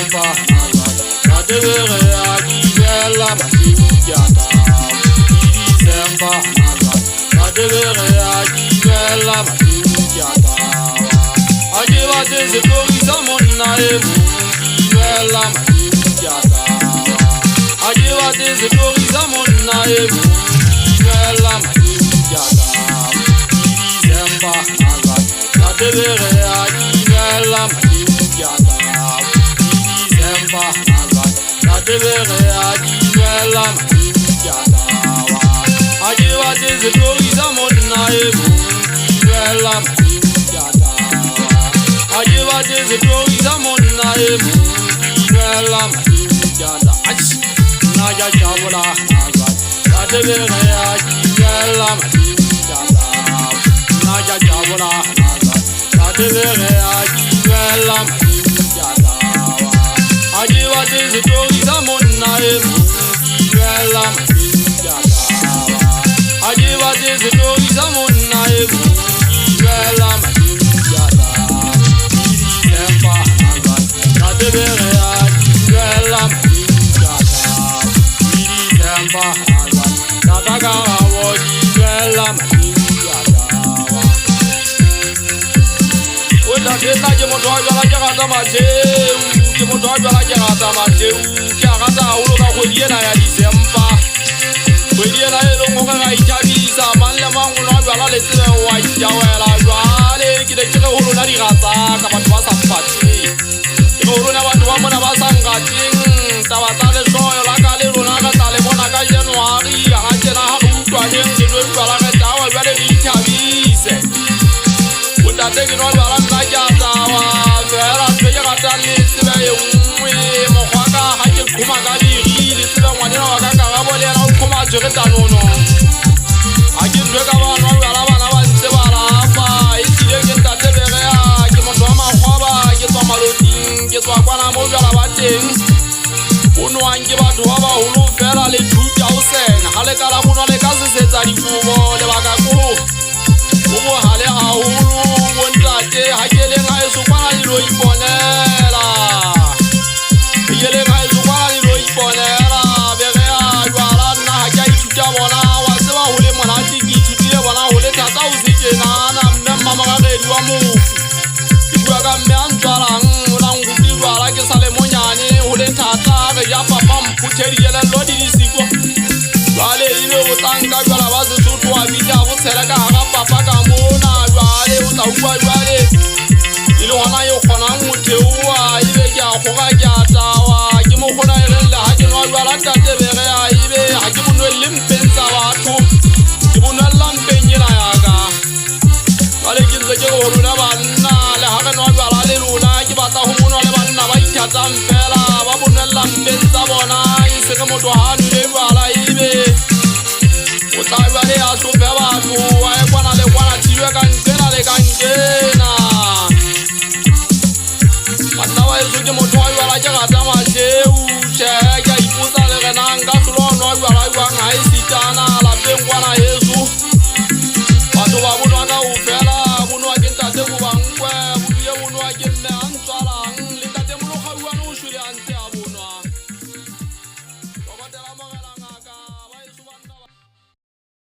December, la devere a Gibella, ma si ucchiata. December, la devere a Gibella, ma si ucchiata. Ageva dese tori samonna e Gibella, ma si ucchiata. Ageva dese tori samonna e Gibella, ma si ucchiata. December, la devere a Gibella, ma si ucchiata. December, la devere a Gibella, ma si ucchiata. Ageva dese tori samonna e Gibella, ma si ucchiata. Ageva dese tori samonna e Gibella, ma si ucchiata. Naja chabula, la devere a Gibella, ma si ucchiata. Naja chabula, la devere a Gibella, ma si ucchiata. Ageva dese tori samonna e Gibella, ma si ucchiata. Ageva dese tori samonna e Gibella, ma si ucchiata. December, la devere a Gibella, ma si ucchiata. December, la tagara a Gibella, ma si ucchiata. Oda tena jemoto ajala jagata mateu, jemoto ajala jagata mateu, jagata uloka kweliena ya December. Kweliena elo ngoka itabisa manle mangulo ajala letsebe wa jawela jwale kide kide holo na digata ka batho ba sampati. Ke holo na batho ba mona ba sangating tabatale shoyo la ka le rona ka tale bona ka January ga tsena ha utlwa teng se no jwala ka tawa jwale di itabise. Tate ke no bala nna ke atawa fela tshwenya ka tale tsebe e nngwe mogwaka ha ke khoma ka diri le tsebe ngwanela wa ka ka ga bolela o khoma tshwere tanono ha ke ndwe ka bana bana ba ntse bala apa e tsile ke ntate bere ya ke motho wa magwaba ke tswa maloting ke tswa kwana mo bjala ba teng o nwang ke batho ba baholo fela le 2000 ha le kala mono le ka sesetsa dikubo le baka ko o hale haholo bontate ha ke le ga e sokwana le lo iponela ke le ga e sokwana le lo iponela bere ya jwala nna ha ke ithuta bona wa tseba ho le monate ke ithutile bona ho le thata o se tjena na mme mama ga re di wa mo ke bua ka mme a ntshwalang o la nguti jwala ke sa le monyane ho le thata re ya papa mphuthediele lo di disiko jwale ile o tlanka jwala ba Sesotho wa bitla go tshela ka ga papa ka mona jwale o tla bua jwale ile hona yo kgona motheoa ibe ke a goga ke a tawa ke mo gona e rela ha ke no jwala tate bere ya ibe ha ke bonwelle mpenza batho ke bonwella mpenyela ya ka jwale ke ntse ke go rona banna le ha ke no jwala le lona ke batla ho monwa le banna ba ithatsang fela ba bonwella mpenza bona e se ke motho ha nne jwala ibe o tla jwale a sope batho wa e kwana le kwana thiwe ka ntle na le ka ntle